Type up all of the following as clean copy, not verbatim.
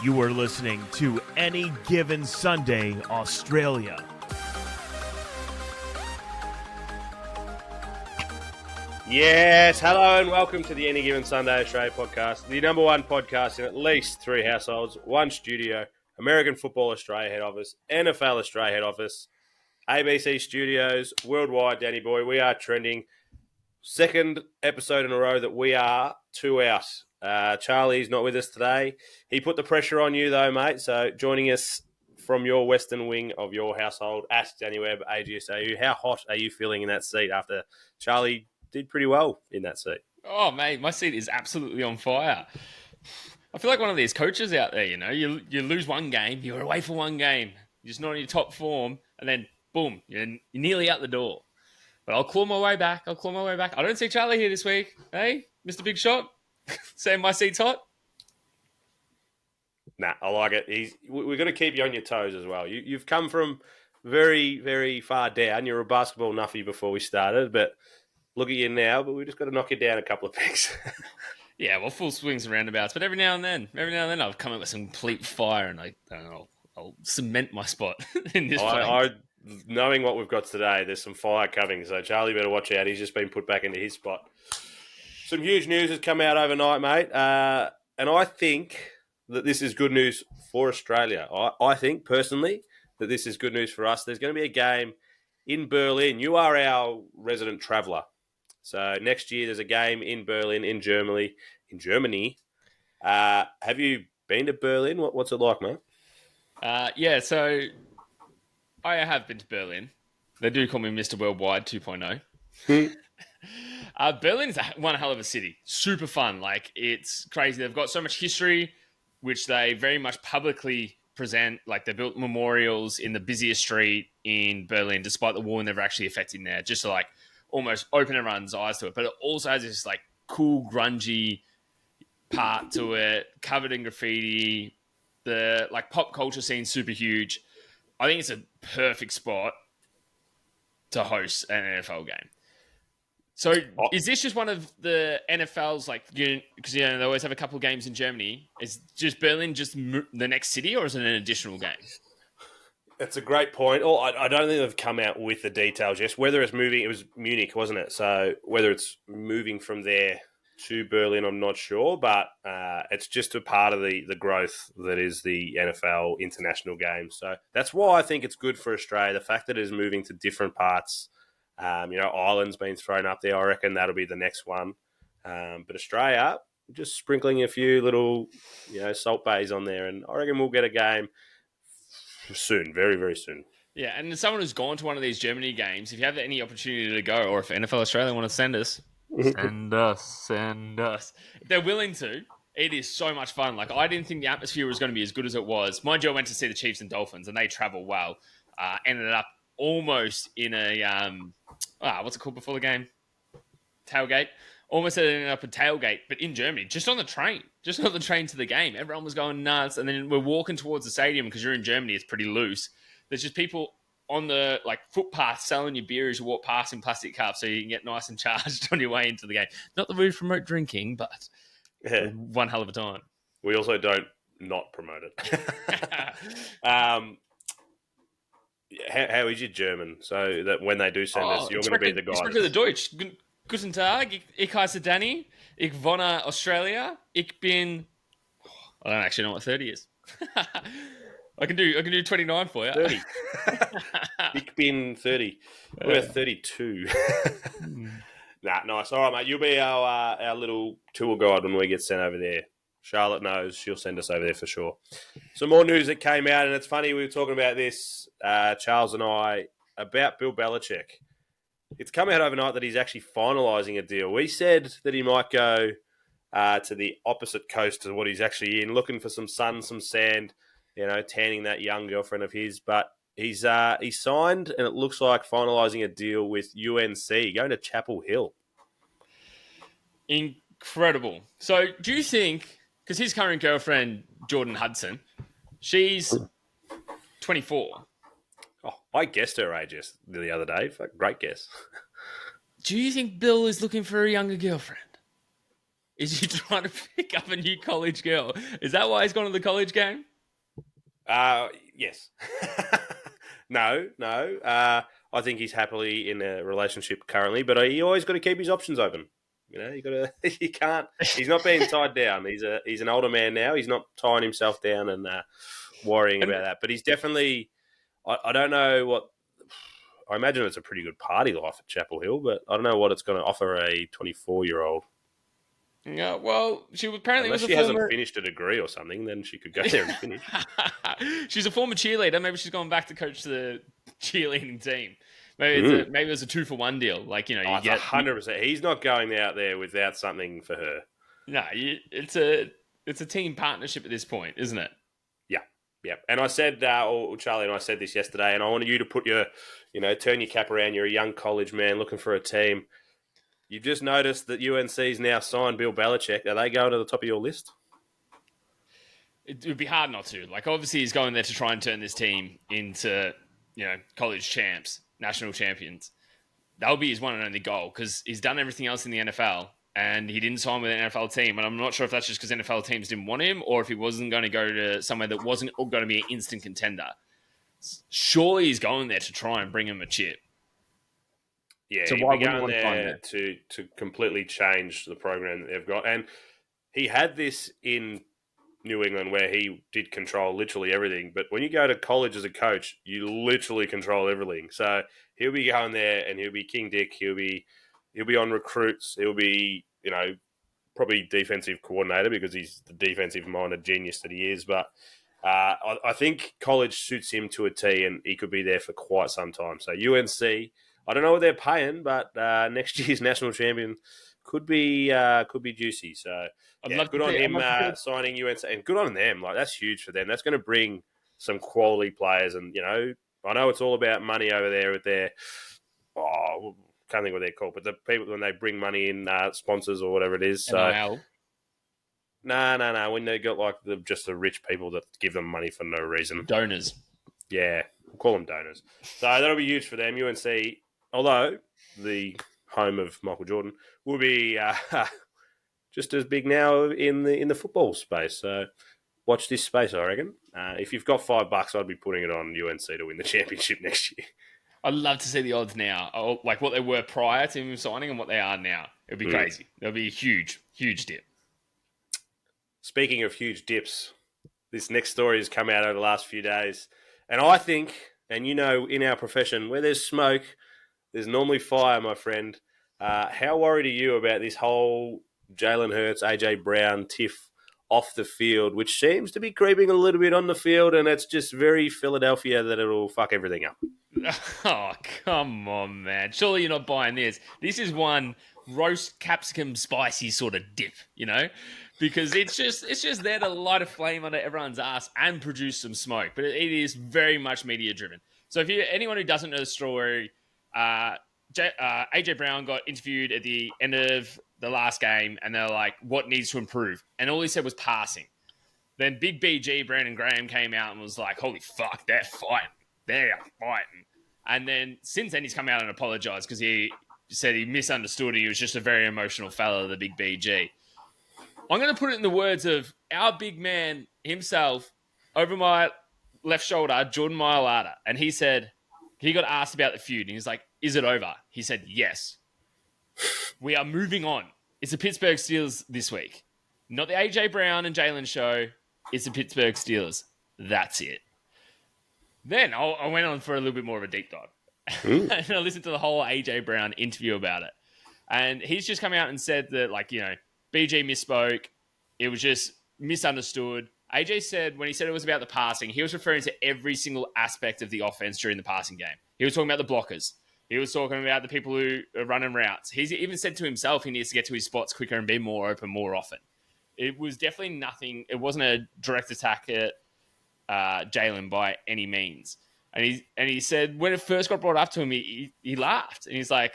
You are listening to Any Given Sunday, Australia. Yes, hello and welcome to the Any Given Sunday Australia podcast, the number one podcast in at least three households, one studio, American Football Australia head office, NFL Australia head office, ABC Studios, worldwide, Danny boy. We are trending. Second episode in a row that we are two out. Charlie's not with us today. He put the pressure on you though, mate. So joining us from your western wing of your household at Danny Webb, AGSAU. How hot are you feeling in that seat after Charlie did pretty well in that seat? Oh, mate, my seat is absolutely on fire. I feel like one of these coaches out there, you know, you lose one game, you're away for one game, you're just not in your top form, and then, boom, you're nearly out the door. But I'll claw my way back. I don't see Charlie here this week. Hey, Mr. Big Shot, saying my seat's hot. Nah, I like it. We're going to keep you on your toes as well. You've come from very, very far down. You were a basketball nuffy before we started, but look at you now. But we just got to knock you down a couple of pegs. Yeah, well, full swings and roundabouts. But every now and then I'll come up with some complete fire and I'll cement my spot in this place. Knowing what we've got today, there's some fire coming. So Charlie better watch out. He's just been put back into his spot. Some huge news has come out overnight, mate. And I think that this is good news for Australia. I think, personally, that this is good news for us. There's going to be a game in Berlin. You are our resident traveller. So next year there's a game in Berlin, in Germany. Have you been to Berlin? What's it like, mate? Yeah, so I have been to Berlin. They do call me Mr. Worldwide 2.0. Berlin is one hell of a city. Super fun. Like, it's crazy. They've got so much history, which they very much publicly present. Like, they built memorials in the busiest street in Berlin, despite the war never actually affecting there, just to, like, almost open everyone's eyes to it. But it also has this, like, cool, grungy part to it, covered in graffiti. The, like, pop culture scene's super huge. I think it's a perfect spot to host an NFL game. So is this just one of the NFL's, like, because they always have a couple of games in Germany. Is just Berlin just the next city, or is it an additional game? That's a great point. I don't think they've come out with the details yet. Whether it's moving, it was Munich, wasn't it? So whether it's moving from there to Berlin, I'm not sure, but it's just a part of the growth that is the NFL international game. So that's why I think it's good for Australia. The fact that it is moving to different parts, Ireland's been thrown up there. I reckon that'll be the next one. But Australia, just sprinkling a few little, salt bays on there, and I reckon we'll get a game soon, very, very soon. Yeah, and as someone who's gone to one of these Germany games, if you have any opportunity to go, or if NFL Australia want to send us, send us. If they're willing to, it is so much fun. Like, I didn't think the atmosphere was going to be as good as it was. Mind you, I went to see the Chiefs and Dolphins, and they travel well. Ended up almost in a, what's it called before the game? Tailgate. Almost ended up a tailgate, but in Germany, just on the train to the game. Everyone was going nuts. And then we're walking towards the stadium because you're in Germany. It's pretty loose. There's just people on the footpath selling you beer as you walk past in plastic cups so you can get nice and charged on your way into the game. Not that we promote drinking, but one hell of a time. We also don't not promote it. How is your German? So that when they do send us, you're going to be the guy. Ich spreche Deutsch. Guten Tag, ich heiße Danny. Ich wohne Australia. Ich bin... I don't actually know what 30 is. I can do 29 for you. 30. Ich bin 30. We're 32. Nah, nice. All right, mate. You'll be our little tour guide when we get sent over there. Charlotte knows. She'll send us over there for sure. Some more news that came out, and it's funny, we were talking about this, Charles and I, about Bill Belichick. It's come out overnight that he's actually finalising a deal. We said that he might go to the opposite coast to what he's actually in, looking for some sun, some sand, tanning that young girlfriend of his. But he's signed, and it looks like finalising a deal with UNC, going to Chapel Hill. Incredible. So do you think, because his current girlfriend, Jordan Hudson, she's 24. Oh, I guessed her age the other day. Great guess. Do you think Bill is looking for a younger girlfriend? Is he trying to pick up a new college girl? Is that why he's gone to the college game? Yes. No. I think he's happily in a relationship currently, but he always got to keep his options open. You know, you got to. You can't. He's not being tied down. He's an older man now. He's not tying himself down and worrying about that. But he's definitely. I don't know what. I imagine it's a pretty good party life at Chapel Hill, but I don't know what it's going to offer a 24-year-old. Yeah, well, she apparently Unless was a she former... hasn't finished a degree or something, then she could go there and finish. She's a former cheerleader. Maybe she's gone back to coach the cheerleading team. Maybe it was a 2-for-1 deal. Like, you know, you get 100%. He's not going out there without something for her. No, it's a team partnership at this point, isn't it? Yeah. And I said, Charlie and I said this yesterday, and I wanted you to put turn your cap around. You're a young college man looking for a team. You've just noticed that UNC's now signed Bill Belichick. Are they going to the top of your list? It would be hard not to. Like, obviously, he's going there to try and turn this team into, college champs, national champions. That'll be his one and only goal because he's done everything else in the NFL and he didn't sign with an NFL team. And I'm not sure if that's just because NFL teams didn't want him or if he wasn't going to go to somewhere that wasn't going to be an instant contender. Surely he's going there to try and bring him a chip. Yeah, so why wouldn't he there to completely change the program that they've got? And he had this in New England where he did control literally everything. But when you go to college as a coach, you literally control everything. So he'll be going there and he'll be King Dick. He'll be on recruits. He'll be, probably defensive coordinator because he's the defensive-minded genius that he is. But I think college suits him to a T and he could be there for quite some time. So UNC... I don't know what they're paying, but next year's national champion could be juicy. So good on him signing UNC, and good on them. Like that's huge for them. That's going to bring some quality players, and I know it's all about money over there with their can't think what they're called, but the people when they bring money in, sponsors or whatever it is. So no. When they got like just the rich people that give them money for no reason, donors. Yeah, we'll call them donors. So that'll be huge for them. UNC. Although the home of Michael Jordan will be just as big now in the football space. So watch this space, I reckon. If you've got $5, I'd be putting it on UNC to win the championship next year. I'd love to see the odds now, like what they were prior to him signing and what they are now. It'd be crazy. There'll be a huge, huge dip. Speaking of huge dips, this next story has come out over the last few days. And I think, and in our profession, where there's smoke, there's normally fire, my friend. How worried are you about this whole Jalen Hurts, AJ Brown tiff off the field, which seems to be creeping a little bit on the field, and it's just very Philadelphia that it'll fuck everything up? Oh, come on, man. Surely you're not buying this. This is one roast capsicum spicy sort of dip, because it's just there to light a flame under everyone's ass and produce some smoke. But it is very much media driven. So if anyone who doesn't know the story, AJ Brown got interviewed at the end of the last game, and they're like, "What needs to improve?" And all he said was passing. Then Big BG Brandon Graham came out and was like, "Holy fuck, they're fighting." And then since then, he's come out and apologized because he said he misunderstood and he was just a very emotional fella, the Big BG. I'm going to put it in the words of our big man himself over my left shoulder, Jordan Mailata. And he said, he got asked about the feud. And he's like, is it over? He said, yes. We are moving on. It's the Pittsburgh Steelers this week. Not the AJ Brown and Jalen show. It's the Pittsburgh Steelers. That's it. Then I went on for a little bit more of a deep dive. And I listened to the whole AJ Brown interview about it. And he's just come out and said that, BG misspoke. It was just misunderstood. AJ said when he said it was about the passing, he was referring to every single aspect of the offense during the passing game. He was talking about the blockers. He was talking about the people who are running routes. He's even said to himself he needs to get to his spots quicker and be more open more often. It was definitely nothing. It wasn't a direct attack at Jalen by any means. And he said when it first got brought up to him, he laughed. And he's like,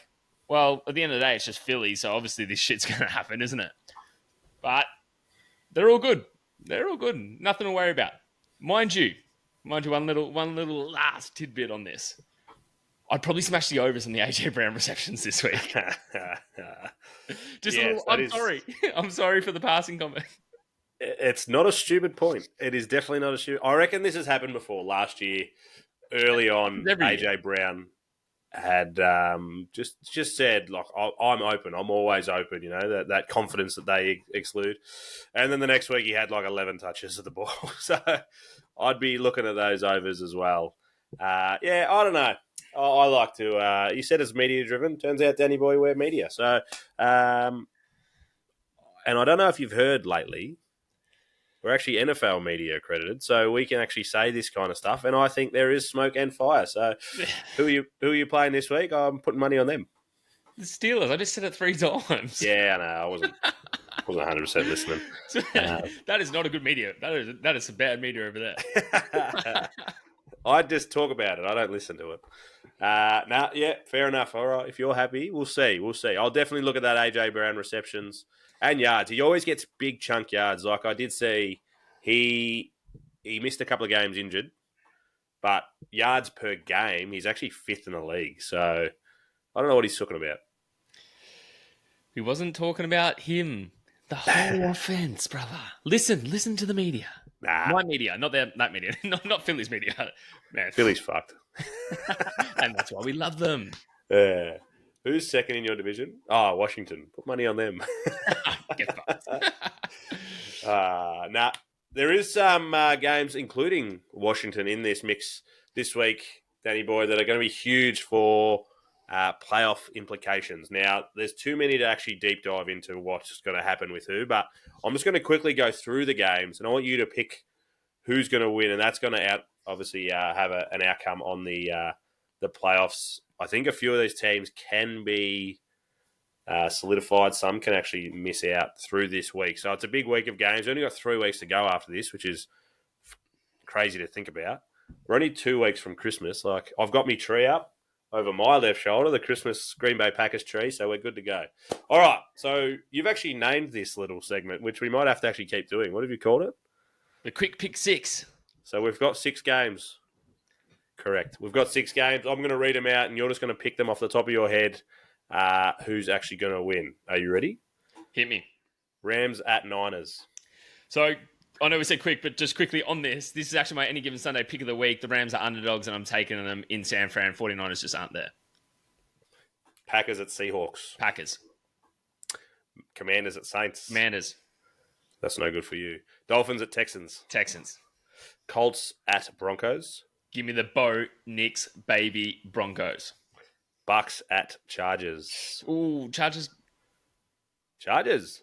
well, at the end of the day, it's just Philly, so obviously this shit's going to happen, isn't it? But they're all good. They're all good. Nothing to worry about. Mind you, one little last tidbit on this. I'd probably smash the overs on the AJ Brown receptions this week. Sorry. I'm sorry for the passing comment. It's not a stupid point. It is definitely not a stupid. I reckon this has happened before. Last year, early on, AJ Brown had just said, like, I'm open. I'm always open. You know, that confidence that they exude. And then the next week he had like 11 touches of the ball. So I'd be looking at those overs as well. I don't know. I like to. You said it's media driven. Turns out Danny Boy wear media. So, and I don't know if you've heard lately, we're actually NFL media accredited, so we can actually say this kind of stuff. And I think there is smoke and fire. So, who are you playing this week? I'm putting money on them. The Steelers. I just said it 3 times. Yeah, I know. I wasn't 100% listening. That is not a good media. That is some bad media over there. I just talk about it. I don't listen to it. Fair enough. All right, if you're happy, we'll see. I'll definitely look at that AJ Brown receptions and yards. He always gets big chunk yards. Like I did see, he missed a couple of games injured, but yards per game, he's actually 5th in the league. So I don't know what he's talking about. He wasn't talking about him. The whole offense, brother. Listen to the media. Nah. My media, not that media. Not Philly's media. Man, Philly's fucked. And that's why we love them. Who's second in your division? Washington. Put money on them. Get fucked. There is some games, including Washington, in this mix this week, Danny Boy, that are going to be huge for playoff implications. Now, there's too many to actually deep dive into what's going to happen with who, but I'm just going to quickly go through the games, and I want you to pick who's going to win, and that's going to have an outcome on the playoffs. I think a few of these teams can be solidified. Some can actually miss out through this week. So it's a big week of games. We've only got 3 weeks to go after this, which is crazy to think about. We're only 2 weeks from Christmas. Like, I've got me tree up over my left shoulder, the Christmas Green Bay Packers tree, so we're good to go. All right, so you've actually named this little segment, which we might have to actually keep doing. What have you called it? The quick pick 6. So we've got 6 games. Correct. We've got 6 games. I'm going to read them out, and you're just going to pick them off the top of your head. Who's actually going to win? Are you ready? Hit me. Rams at Niners. So I know we said quick, but just quickly on this is actually my any given Sunday pick of the week. The Rams are underdogs, and I'm taking them in San Fran. 49ers just aren't there. Packers at Seahawks. Packers. Commanders at Saints. Commanders. That's no good for you. Dolphins at Texans. Texans. Colts at Broncos. Give me the Bo Nix baby Broncos. Bucks at Chargers. Ooh, Chargers. Chargers.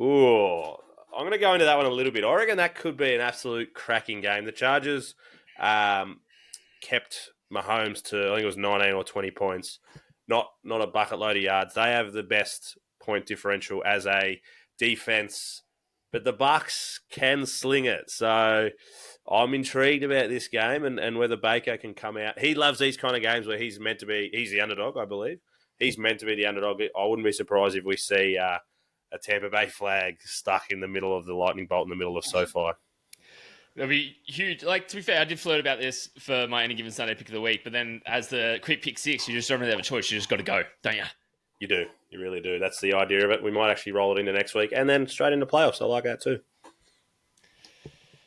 Ooh. I'm going to go into that one a little bit. I reckon that could be an absolute cracking game. The Chargers kept Mahomes to, I think it was 19 or 20 points. Not a bucket load of yards. They have the best point differential as a defense, but the Bucks can sling it. So I'm intrigued about this game and whether Baker can come out. He loves these kind of games where he's the underdog, I believe. He's meant to be the underdog. I wouldn't be surprised if we see a Tampa Bay flag stuck in the middle of the lightning bolt in the middle of SoFi. It'll be huge. Like, to be fair, I did flirt about this for my any given Sunday pick of the week, but then as the quick pick 6, you just don't really have a choice. You just got to go, don't you? You do. You really do. That's the idea of it. We might actually roll it into next week and then straight into playoffs. I like that too.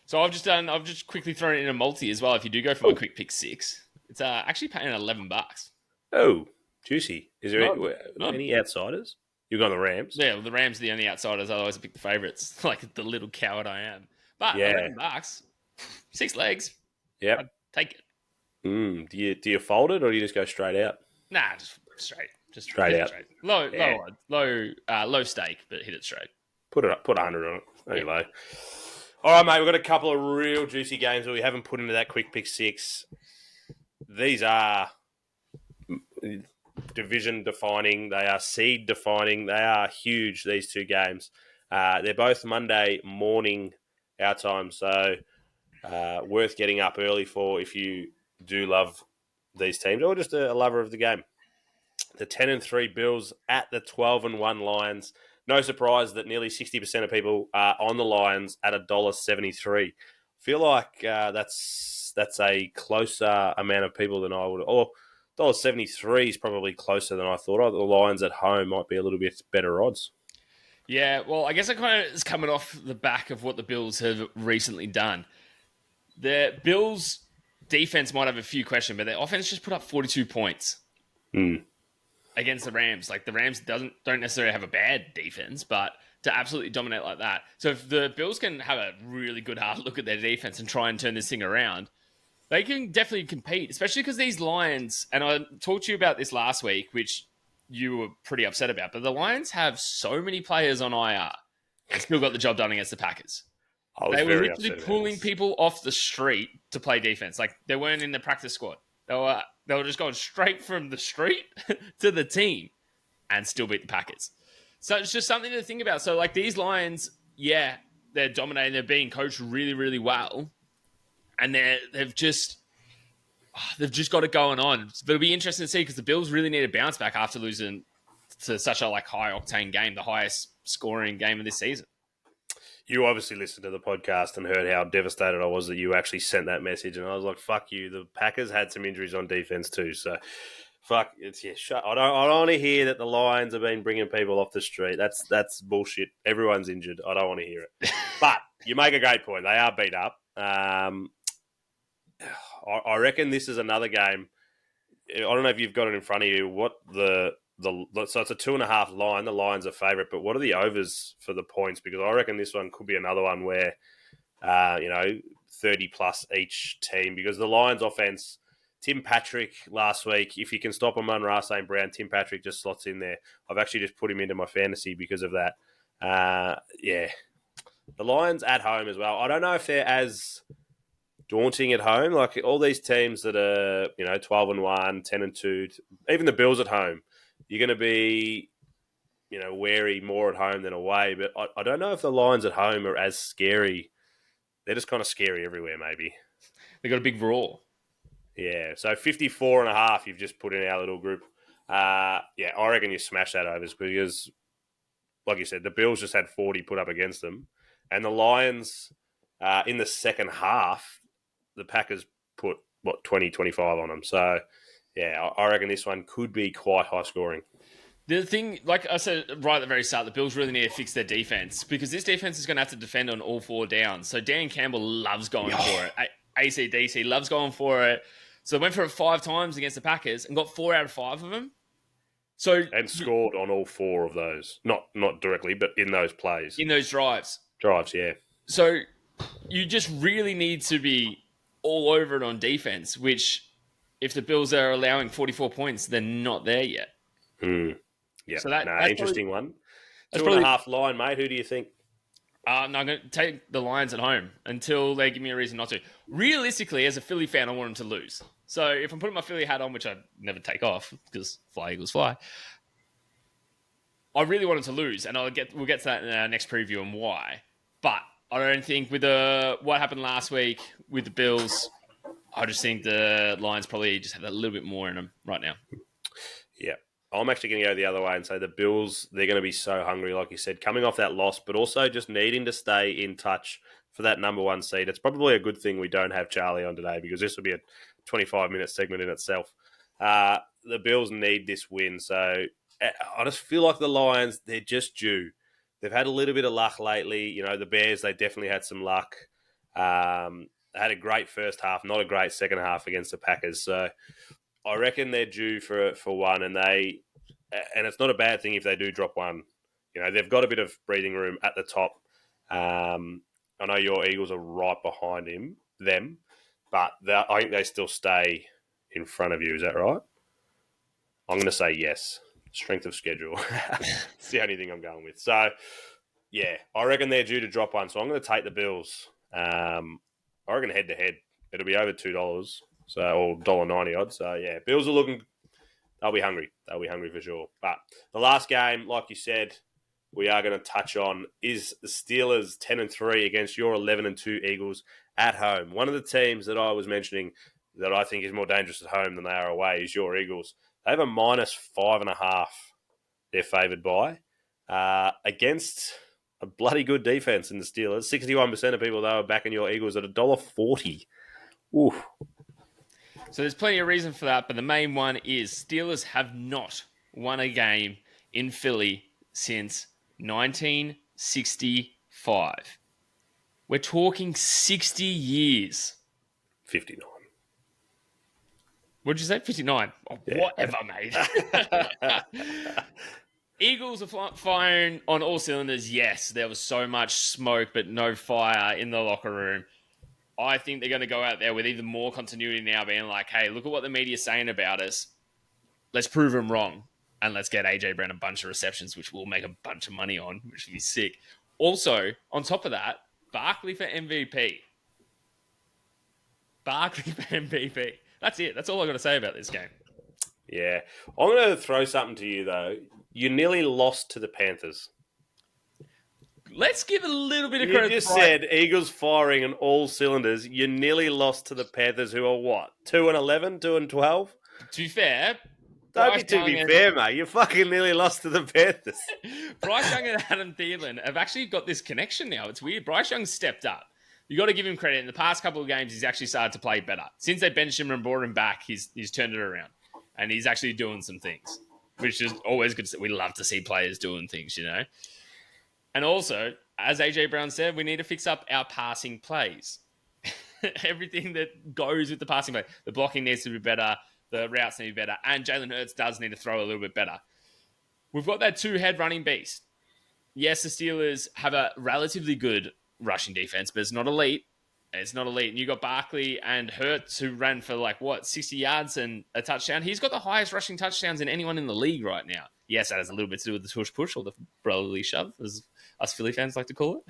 So I've just quickly thrown it in a multi as well. If you do go for my quick pick 6, it's actually paying $11. Oh, juicy. Is there any outsiders? You've gone the Rams. Yeah, well, the Rams are the only outsiders. Otherwise, I pick the favourites, like the little coward I am. But $11, 6 legs. Yeah, I'd take it. Do you fold it or do you just go straight out? Nah, just straight. Just straight out. Straight. Low stake, but hit it straight. Put 100 on it. Anyway. All right, mate. We've got a couple of real juicy games that we haven't put into that quick pick 6. These are division defining. They are seed defining. They are huge, these 2 games. They're both Monday morning our time, so worth getting up early for if you do love these teams or just a lover of the game. The 10-3 Bills at the 12-1 Lions. No surprise that nearly 60% of people are on the Lions at $1.73. Feel like that's a closer amount of people than I would. Or $1.73 is probably closer than I thought. The Lions at home might be a little bit better odds. Yeah, well, I guess it kind of is coming off the back of what the Bills have recently done. The Bills' defense might have a few questions, but their offense just put up 42 points against the Rams. Like, the Rams don't necessarily have a bad defense, but to absolutely dominate like that. So if the Bills can have a really good hard look at their defense and try and turn this thing around, they can definitely compete, especially because these Lions, and I talked to you about this last week, which you were pretty upset about, but the Lions have so many players on IR and still got the job done against the Packers. They were literally pulling people off the street to play defense. Like, they weren't in the practice squad. They were just going straight from the street to the team and still beat the Packers. So it's just something to think about. So, like, these Lions, yeah, they're dominating. They're being coached really, really well. And they've just got it going on. But it'll be interesting to see because the Bills really need a bounce back after losing to such a high-octane game, the highest scoring game of this season. You obviously listened to the podcast and heard how devastated I was that you actually sent that message. And I was like, fuck you. The Packers had some injuries on defense too. So, fuck. I don't want to hear that the Lions have been bringing people off the street. That's bullshit. Everyone's injured. I don't want to hear it. But you make a great point. They are beat up. I reckon this is another game. I don't know if you've got it in front of you. What so it's a 2.5 line. The Lions are favourite, but what are the overs for the points? Because I reckon this one could be another one where 30 plus each team. Because the Lions offense, Tim Patrick last week, if you can stop him on Ra St. Brown, Tim Patrick just slots in there. I've actually just put him into my fantasy because of that. The Lions at home as well. I don't know if they're as daunting at home. Like all these teams that are 12-1, 10-2, even the Bills at home, you're going to be wary more at home than away. But I don't know if the Lions at home are as scary. They're just kind of scary everywhere. Maybe they got a big raw. Yeah, so 54.5 you've just put in our little group. I reckon you smash that overs because, like you said, the Bills just had 40 put up against them. And the Lions, in the second half, the Packers put, 20, 25 on them. So, yeah, I reckon this one could be quite high scoring. The thing, like I said right at the very start, the Bills really need to fix their defense because this defense is going to have to defend on all four downs. So Dan Campbell loves going for it. ACDC loves going for it. So they went for it 5 times against the Packers and got 4 out of 5 of them. And scored on all 4 of those. Not directly, but in those plays. In those drives. Yeah. So you just really need to be all over it on defense, which if the Bills are allowing 44 points, they're not there yet. Yeah. So that's interesting probably, one. 2.5 line, mate. Who do you think? No, I'm going to take the Lions at home until they give me a reason not to. Realistically, as a Philly fan, I want them to lose. So if I'm putting my Philly hat on, which I never take off because fly Eagles fly, I really want them to lose, and we'll get to that in our next preview and why. But I don't think with what happened last week with the Bills, I just think the Lions probably just have a little bit more in them right now. Yeah. I'm actually going to go the other way and say the Bills, they're going to be so hungry, like you said, coming off that loss, but also just needing to stay in touch for that number 1 seed. It's probably a good thing we don't have Charlie on today because this will be a 25-minute segment in itself. The Bills need this win. So I just feel like the Lions, they're just due. They've had a little bit of luck lately. The Bears, they definitely had some luck. They had a great first half, not a great second half against the Packers. So I reckon they're due for one, and it's not a bad thing if they do drop one. They've got a bit of breathing room at the top. I know your Eagles are right behind them, but I think they still stay in front of you. Is that right? I'm going to say yes. Strength of schedule. It's the only thing I'm going with. So, yeah, I reckon they're due to drop one. So I'm going to take the Bills. I reckon head-to-head. It'll be over $2. So, or $1.90 odd. So, yeah, Bills are looking, they'll be hungry. They'll be hungry for sure. But the last game, like you said, we are going to touch on is the Steelers 10-3 against your 11-2 Eagles at home. One of the teams that I was mentioning that I think is more dangerous at home than they are away is your Eagles. They have a -5.5 they're favoured by. Against a bloody good defense in the Steelers. 61% of people, though, are backing your Eagles at $1.40. Oof. So there's plenty of reason for that, but the main one is Steelers have not won a game in Philly since 1965. We're talking 60 years. 59. What'd you say? 59. Oh, Yeah. Whatever, mate. Eagles are firing on all cylinders. Yes, there was so much smoke, but no fire in the locker room. I think they're going to go out there with even more continuity now, being like, hey, look at what the media's saying about us. Let's prove them wrong. And let's get AJ Brown a bunch of receptions, which we'll make a bunch of money on, which would be sick. Also, on top of that, Barkley for MVP. Barkley for MVP. That's it. That's all I've got to say about this game. Yeah. I'm going to throw something to you, though. You nearly lost to the Panthers. Let's give a little bit of You credit. just said Eagles firing on all cylinders. You nearly lost to the Panthers, who are what? 2-11, 2-12? To be fair, Don't be too fair, mate. You fucking nearly lost to the Panthers. Bryce Young and Adam Thielen have actually got this connection now. It's weird. Bryce Young stepped up. You got to give him credit. In the past couple of games, he's actually started to play better. Since they benched him and brought him back, he's turned it around. And he's actually doing some things, which is always good. We love to see players doing things, you know. And also, as AJ Brown said, we need to fix up our passing plays. Everything that goes with the passing play. The blocking needs to be better. The routes need to be better. And Jalen Hurts does need to throw a little bit better. We've got that two-head running beast. Yes, the Steelers have a relatively good rushing defense, but it's not elite. It's not elite. And you got Barkley and Hurts, who ran for 60 yards and a touchdown. He's got the highest rushing touchdowns than anyone in the league right now. Yes, that has a little bit to do with the tush-push or the brotherly shove, as us Philly fans like to call it.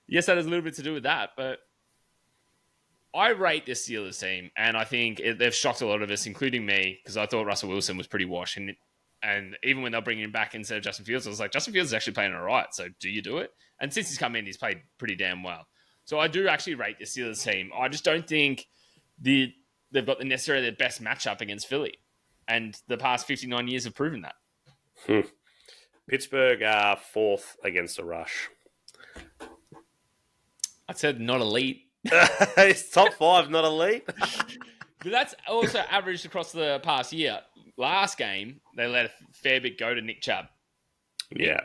Yes, that has a little bit to do with that, but I rate this Steelers team, and I think they've shocked a lot of us, including me, because I thought Russell Wilson was pretty washed. And even when they're bringing him back instead of Justin Fields, I was like, Justin Fields is actually playing all right, so do you do it? And since he's come in, he's played pretty damn well. So I do actually rate the Steelers team. I just don't think they've got necessarily the best matchup against Philly. And the past 59 years have proven that. Pittsburgh are fourth against the rush. I said not elite. It's top five, not elite. But that's also averaged across the past year. Last game, they let a fair bit go to Nick Chubb. Yeah.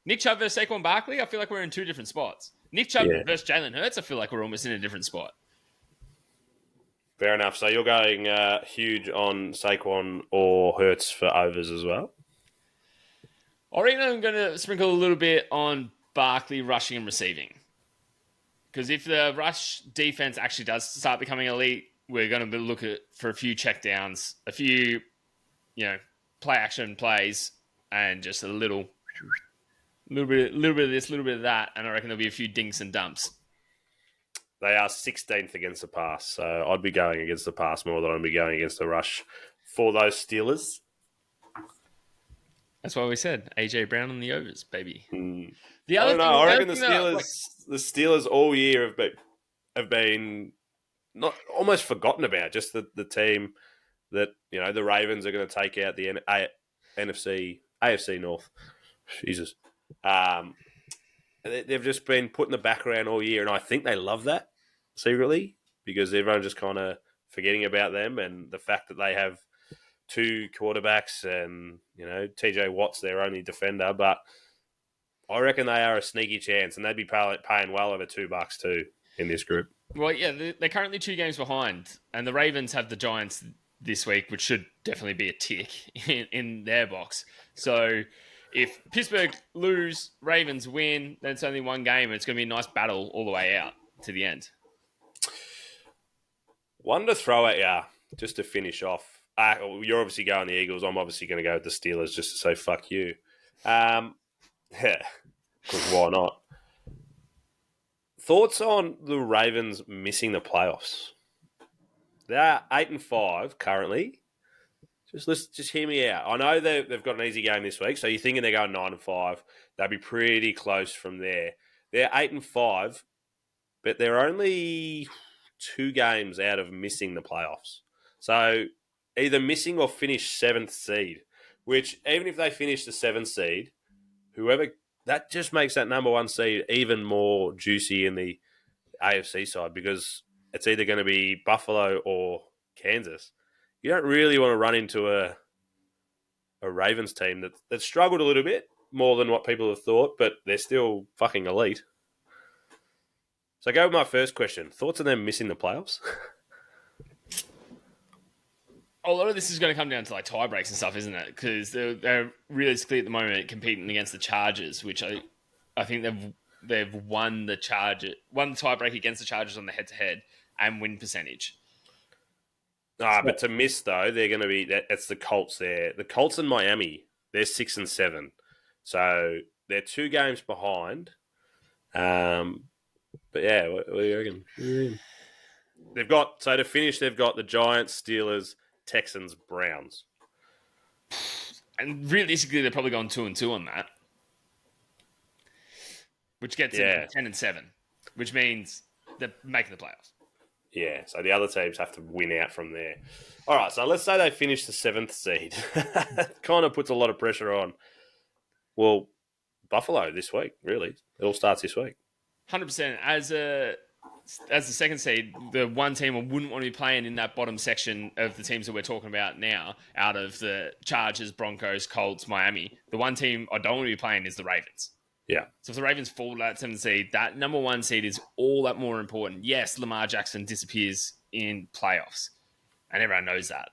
Nick Chubb versus Saquon Barkley, I feel like we're in two different spots. Nick Chubb versus Jalen Hurts, I feel like we're almost in a different spot. Fair enough. So you're going huge on Saquon or Hurts for overs as well? I reckon I'm going to sprinkle a little bit on Barkley rushing and receiving. Because if the rush defense actually does start becoming elite, we're going to be looking for a few checkdowns, a few, play action plays, and just a little bit of this, little bit of that, and I reckon there'll be a few dinks and dumps. They are 16th against the pass, so I'd be going against the pass more than I'd be going against the rush for those Steelers. That's why we said AJ Brown on the overs, baby. The other I reckon the Steelers all year have been not almost forgotten about. Just the team that the Ravens are going to take out the AFC North. Jesus, they've just been put in the background all year, and I think they love that secretly because everyone's just kind of forgetting about them and the fact that they have two quarterbacks and TJ Watt's their only defender, but I reckon they are a sneaky chance, and they'd be paying well over $2 too in this group. Well, yeah, they're currently 2 games behind, and the Ravens have the Giants this week, which should definitely be a tick in their box. So if Pittsburgh lose, Ravens win, then it's only one game, and it's going to be a nice battle all the way out to the end. One to throw at you, just to finish off. You're obviously going the Eagles. I'm obviously going to go with the Steelers just to say fuck you. Yeah, because why not? Thoughts on the Ravens missing the playoffs? They're 8-5 currently. Just hear me out. I know they've got an easy game this week, so you're thinking they're going 9-5. They'll be pretty close from there. They're 8-5, but they're only 2 games out of missing the playoffs. So either missing or finish 7th seed, which even if they finish the 7th seed, whoever that just makes that number one seed even more juicy in the AFC side because it's either going to be Buffalo or Kansas. You don't really want to run into a Ravens team that struggled a little bit more than what people have thought, but they're still fucking elite. So I go with my first question. Thoughts on them missing the playoffs? A lot of this is going to come down to like tie breaks and stuff, isn't it? Because they're realistically at the moment competing against the Chargers, which I think they've won the tie break against the Chargers on the head to head and win percentage. But to miss though, they're going to be. It's the Colts there. The Colts and Miami, they're 6-7, so they're 2 games behind. But yeah, what do you reckon? They've got to finish. They've got the Giants, Steelers, Texans, Browns, and realistically, they're probably going 2-2 on that, which gets them 10-7, which means they're making the playoffs. Yeah, so the other teams have to win out from there. All right, so let's say they finish the 7th seed. Kind of puts a lot of pressure on. Well, Buffalo this week, really. It all starts this week. 100%. As the second seed, the one team I wouldn't want to be playing in that bottom section of the teams that we're talking about now, out of the Chargers, Broncos, Colts, Miami, the one team I don't want to be playing is the Ravens. Yeah. So if the Ravens fall to that 7th seed, that number 1 seed is all that more important. Yes, Lamar Jackson disappears in playoffs, and everyone knows that.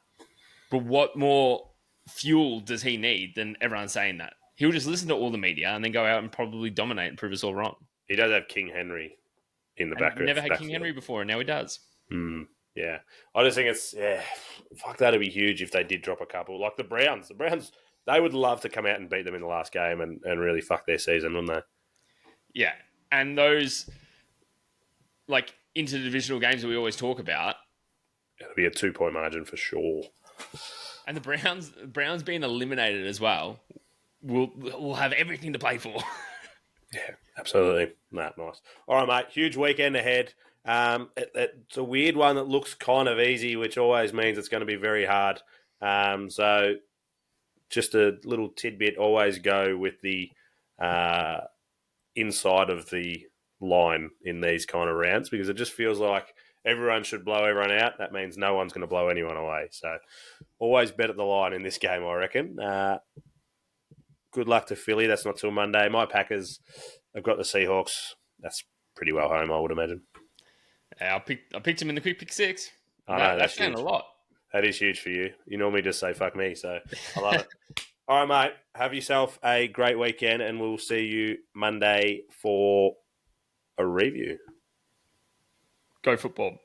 But what more fuel does he need than everyone saying that? He'll just listen to all the media and then go out and probably dominate and prove us all wrong. He does have King Henry in the background. Never had King Henry before, and now he does. Yeah. I just think fuck, that'd be huge if they did drop a couple. Like the Browns. The Browns, they would love to come out and beat them in the last game and really fuck their season, wouldn't they? Yeah. And those, like, interdivisional games that we always talk about. It'll be a 2-point margin for sure. And the Browns being eliminated as well will have everything to play for. Yeah, absolutely. Nice. All right, mate. Huge weekend ahead. It's a weird one that looks kind of easy, which always means it's going to be very hard. So just a little tidbit, always go with the inside of the line in these kind of rounds because it just feels like everyone should blow everyone out. That means no one's going to blow anyone away. So always bet at the line in this game, I reckon. Good luck to Philly. That's not till Monday. My Packers have got the Seahawks. That's pretty well home, I would imagine. I picked him in the quick pick 6. I know, that's saying a lot. That is huge for you. You normally just say fuck me, so I love it. All right, mate. Have yourself a great weekend, and we'll see you Monday for a review. Go football.